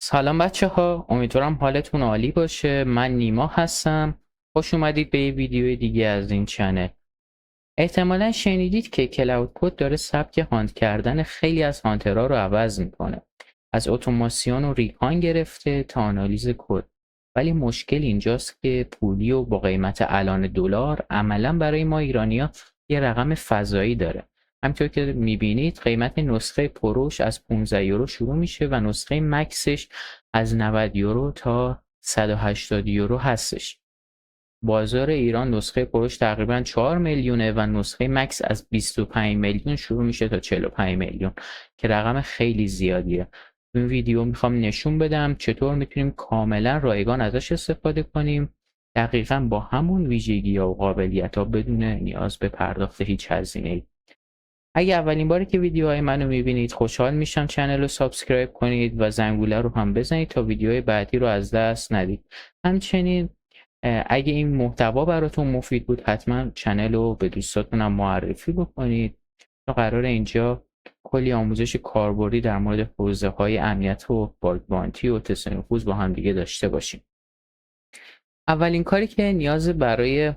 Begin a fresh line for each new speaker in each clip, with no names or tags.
سلام بچه ها، امیدوارم حالتون عالی باشه. من نیما هستم. خوش اومدید به یه ویدیو دیگه از این چنل. احتمالا شنیدید که کلاود کد داره سبک هانت کردن خیلی از هانترها رو عوض میکنه. از اتوماسیون و ریکان گرفته تا آنالیز کد. ولی مشکل اینجاست که پولی و با قیمت الان دلار عملا برای ما ایرانیا یه رقم فضایی داره. همونطور که میبینید قیمت نسخه پروش از 15 یورو شروع میشه و نسخه مکسش از 90 یورو تا 180 یورو هستش. بازار ایران نسخه پروش تقریبا 4 میلیونه و نسخه مکس از 25 میلیون شروع میشه تا 45 میلیون که رقم خیلی زیادیه. تو این ویدیو میخوام نشون بدم چطور میتونیم کاملا رایگان ازش استفاده کنیم، دقیقا با همون ویژگی‌ها و قابلیت‌ها بدون نیاز به پرداخت هیچ هزینه‌ای. اگه اولین باره که ویدیوهای منو میبینید خوشحال میشم چنل رو سابسکرایب کنید و زنگوله رو هم بزنید تا ویدیوهای بعدی رو از دست ندید. همچنین اگه این محتوا براتون مفید بود حتما چنل رو به دوستاتونم معرفی بکنید تا قرار اینجا کلی آموزش کاربردی در مورد حوزه‌های امنیت و باگبانتی و تست نفوذ با هم دیگه داشته باشیم. اولین کاری که نیاز برای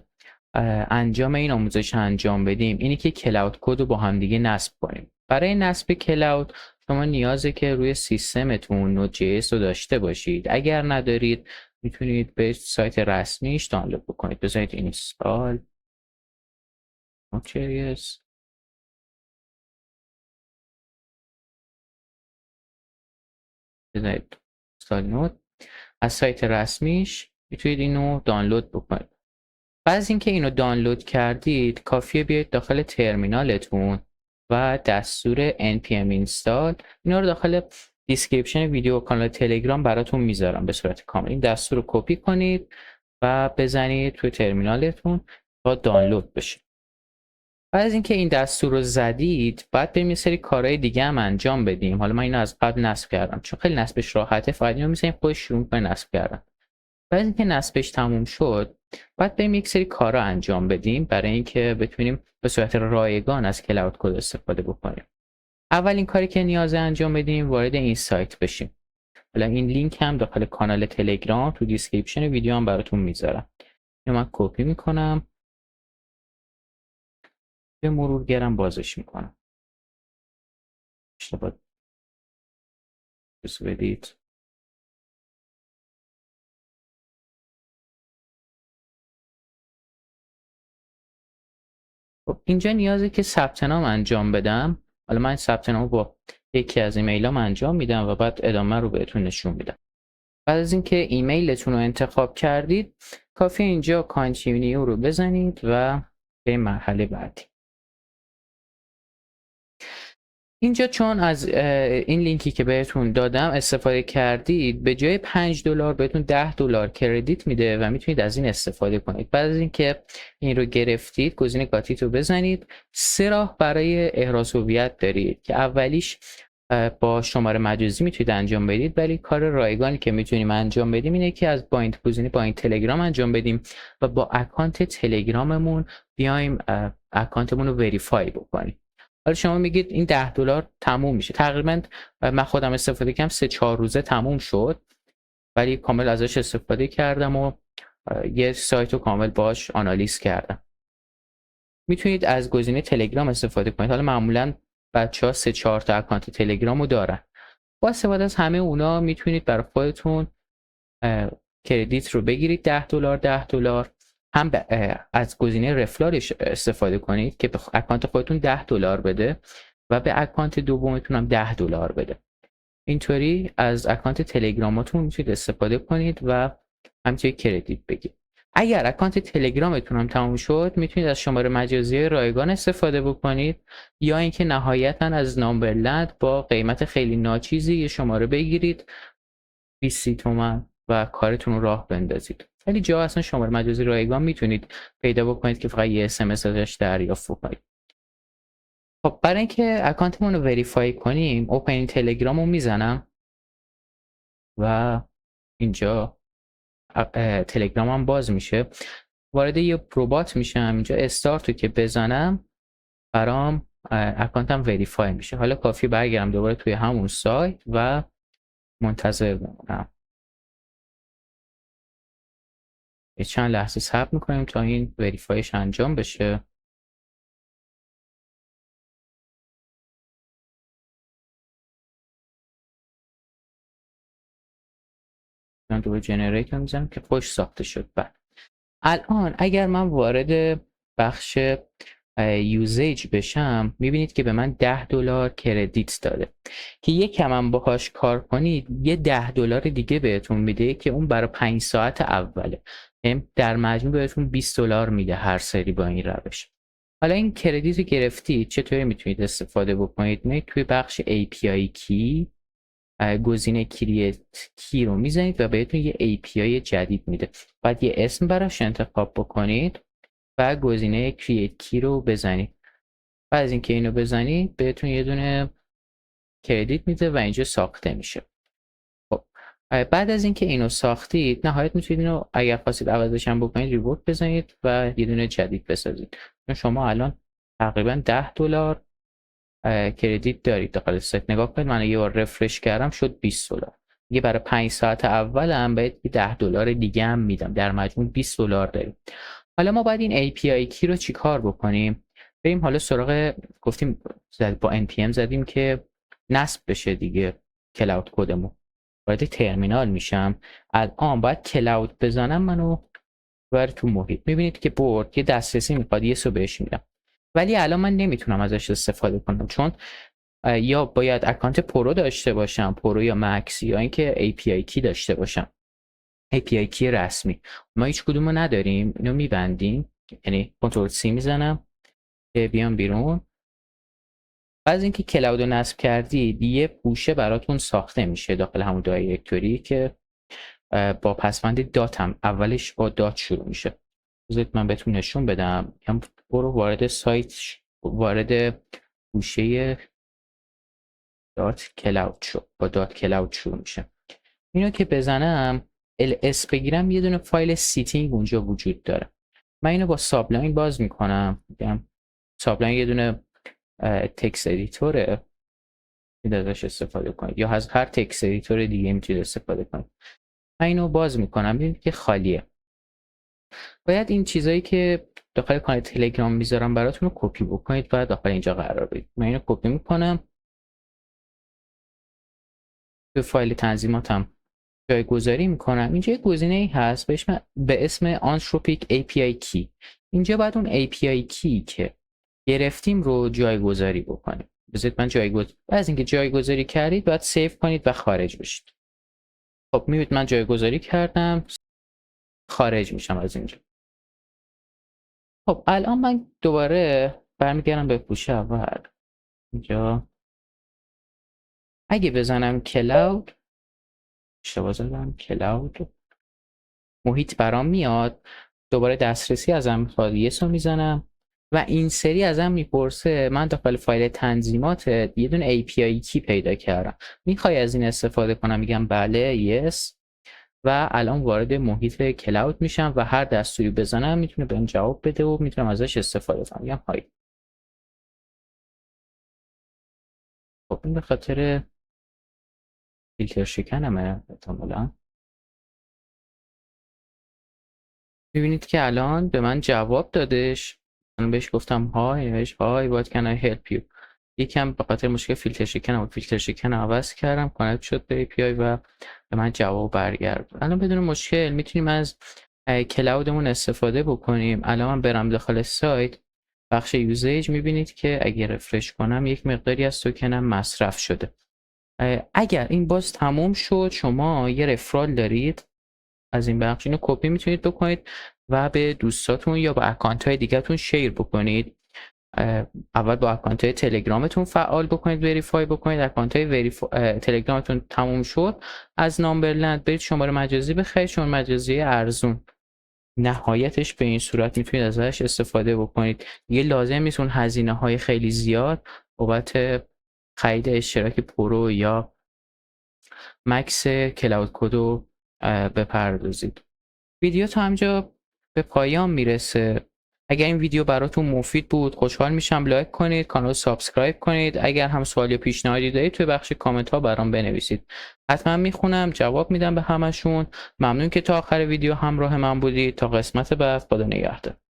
انجام این آموزش انجام بدیم اینه که کلاود کد رو با هم دیگه نصب کنیم. برای نصب کلاود شما نیازه که روی سیستمتون نود جی اس رو داشته باشید. اگر ندارید میتونید به سایت رسمیش دانلود بکنید. بذارید اینستال Node.js. بذارید اینستال نود. از سایت رسمیش میتونید اینو دانلود بکنید. بعد از اینکه اینو دانلود کردید کافیه بیاید داخل ترمینالتون و دستور npm install اینا رو داخل دیسکریپشن ویدیو و کانال تلگرام براتون میذارم به صورت کامل. این دستور رو کپی کنید و بزنید توی ترمینالتون تا دانلود بشه. بعد از اینکه این دستور رو زدید بعد بریم یه سری کارهای دیگه هم انجام بدیم. حالا من اینو از قبل نصب کردم چون خیلی نصبش راحته، فقط اینو می‌ذاریم خودش شروع کنه نصب کردن. بعد از اینکه نصبش تموم شد بعد بریم یک سری کارا انجام بدیم برای اینکه بتونیم به صورت رایگان از کلاود کد استفاده بکنیم. اولین کاری که نیاز انجام بدیم وارد این سایت بشیم. حالا این لینک هم داخل کانال تلگرام تو دیسکریپشن ویدیو هم براتون میذارم. اینو من کپی میکنم به مرورگرم بازش میکنم. اشتباه بدید. خب اینجا نیازه که ثبت نام انجام بدم. حالا من ثبت نام با یکی از ایمیلام انجام میدم و بعد ادامه رو بهتون نشون میدم. بعد از اینکه ایمیلتون رو انتخاب کردید کافی اینجا کانتینیو رو بزنید و به مرحله بعدی. اینجا چون از این لینکی که بهتون دادم استفاده کردید به جای $5 بهتون $10 کردیت میده و میتونید از این استفاده کنید. بعد از اینکه این رو گرفتید گزینه گاتیت رو بزنید. 3 راه برای احراز هویت دارید که اولیش با شماره مجازی میتونید انجام بدید، ولی کار رایگانی که میتونیم انجام بدیم اینه که از گزینه با این تلگرام انجام بدیم و با اکانت تلگراممون بیایم اکانتمون رو وریفای بکنیم. حالا شما میگید این $10 تموم میشه. تقریبا من خودم استفاده کردم 3-4 روزه تموم شد، ولی کامل ازش استفاده کردم و یه سایت رو کامل باش آنالیز کردم. میتونید از گزینه تلگرام استفاده کنید. حالا معمولا بچه‌ها 3-4 تا اکانت تلگرام رو دارن. با استفاده از همه اونا میتونید برای خودتون کردیت رو بگیرید $10 هم از گزینه رفلارش استفاده کنید که به اکانت خودتون $10 بده و به اکانت دومتون هم $10 بده. اینطوری از اکانت تلگرامتون میتونید استفاده کنید و همینطوری کردیت بگیرید. اگر اکانت تلگرامتون هم تموم شد میتونید از شماره مجازی رایگان استفاده بکنید یا اینکه نهایتا از نامبرلند با قیمت خیلی ناچیزی یه شماره بگیرید 20 تومن و کارتون رو راه بندازید. ولی جا اصلا شماره مجازی رایگان میتونید پیدا بکنید که فقط یه SMS ازش دریافت کنید. خب برای اینکه اکانتمون رو وریفای کنیم اوپن تلگرام رو میزنم و اینجا تلگرامم باز میشه. وارد یه ربات میشم. اینجا استارت رو که بزنم برام اکانتم وریفای میشه. حالا کافی برگردم دوباره توی همون سایت و منتظر بمونم. یه چند لحظه صبر میکنیم تا این وریفایش انجام بشه. من دوباره جنریت میزنم که خوش ساخته شد. بعد الان اگر من وارد بخش یوزیج بشم میبینید که به من $10 کردیت داده که یکم هم باهاش کار کنید یه $10 دیگه بهتون میده که اون برای 5 ساعت اوله. در مجموع بهتون $20 میده هر سری با این روش. حالا این کردیت رو گرفتید چطوری میتونید استفاده بکنید؟ میید توی بخش API کی گزینه کریت کی رو میزنید و بهتون یه API جدید میده. بعد یه اسم براش انتخاب بکنید و گزینه کریت کی رو بزنید. بعد از اینکه اینو بزنید بهتون یه دونه کردیت میده و اینجا ساخته میشه. خب بعد از اینکه اینو ساختید نهایت میتونید اینو اگر خواستید عوضش هم بکنید ریورک بزنید و یه دونه جدید بسازید. چون شما الان تقریبا $10 کردیت دارید داخل سایت. نگاه کنید من یه بار رفرش کردم شد $20. یه برای 5 ساعت اولم باید $10 دیگه هم میدم. در مجموع $20 داریم. حالا ما باید این API کی رو چیکار بکنیم؟ بریم حالا سراغ گفتیم با npm زدیم که نصب بشه دیگه کلاود کدمون. وارد ترمینال میشم. الان باید کلاود بزنم منو ببره تو محیط. میبینید که برد یه دسترسی میخواد یه سو بهش میدم. ولی الان من نمیتونم ازش استفاده کنم چون یا باید اکانت پرو داشته باشم، پرو یا مکس، یا اینکه API کی داشته باشم، API کی رسمی. ما هیچ کدومو نداریم. اینو میبندیم، یعنی کنترل سی میزنم که بیام بیرون. بعد از اینکه کلاود رو نصب کردید یه پوشه براتون ساخته میشه داخل همون دایرکتوری که با پسوند دات هم اولش با دات شروع میشه. بذارید من بهتون نشون بدم. برو وارد سایت، وارد پوشه دات کلاود شد. با دات کلاود شروع میشه. اینو که بزنم ls بگیرم یه دونه فایل سیتینگ اونجا وجود داره. من اینو با سابلاین باز میکنم. میگم سابلاین یه دونه تکست ادیتوره، میتونید ازش استفاده کنید یا از هر تکست ادیتور دیگه میتونید استفاده کنید. من اینو باز میکنم ببینید که خالیه. باید این چیزایی که داخل کانال تلگرام میذارم براتون رو کپی بکنید و داخل اینجا قرار بدید. من اینو کپی میکنم، به فایل تنظیماتم جایگذاری میکنم. اینجا یه گزینه‌ای هست به اسم Anthropic API کی. اینجا باید اون API کی که گرفتیم رو جایگذاری بکنیم. بذارید من از اینکه جایگذاری کردید باید سیو کنید و خارج بشید. خب میبینید من جایگذاری کردم، خارج میشم از اینجا. خب الان من دوباره برمیگردم به پوشه اول. اینجا اگه بزنم کلاود، اشتباه زدم، کلاود محیط برام میاد. دوباره دسترسی ازم میخواد، یس رو میزنم و این سری ازم میپرسه من داخل فایل تنظیمات یه دونه API کی پیدا کردم، میخوای از این استفاده کنم؟ میگم بله، یس. و الان وارد محیط کلاود میشم و هر دستوری بزنم میتونه بهم جواب بده و میتونم ازش استفاده کنم. میگم های. خب این به خاطر فیلتر شکنمه احتمالاً. میبینید که الان به من جواب دادش. من بهش گفتم های، what can I help you. یکم به خاطر مشکل فیلتر شکن عوض کردم، کانکت شد به API و به من جواب برگرد. الان بدون مشکل میتونیم از کلاودمون استفاده بکنیم. الان من برم داخل سایت، بخش یوزیج، میبینید که اگه رفرش کنم یک مقداری از توکنم مصرف شده. اگر این باز تموم شد شما یه رفرال دارید از این بخش، اینو کپی میتونید بکنید و به دوستاتون یا با اکانت های دیگه‌تون شیر بکنید. اول با اکانت های تلگرامتون فعال بکنید، وریفای بکنید. اکانت های تلگرامتون تموم شد، از نامبرلند برید شماره مجازی بخرید، شماره مجازی ارزون. نهایتش به این صورت میتونید ازش استفاده بکنید. دیگه لازم نیست اون هزینه های خیلی زیاد بابت خرید اشتراک پرو یا مکس کلاود کد بپردازید. ویدیو تا همجا به پایان میرسه. اگر این ویدیو براتون مفید بود خوشحال میشم لایک کنید، کانال سابسکرایب کنید. اگر هم سوال یا پیشنهادی دارید توی بخش کامنت ها برام بنویسید. حتما میخونم، جواب میدم به همشون. ممنون که تا آخر ویدیو همراه من بودید. تا قسمت بعد، خدا نگهدار.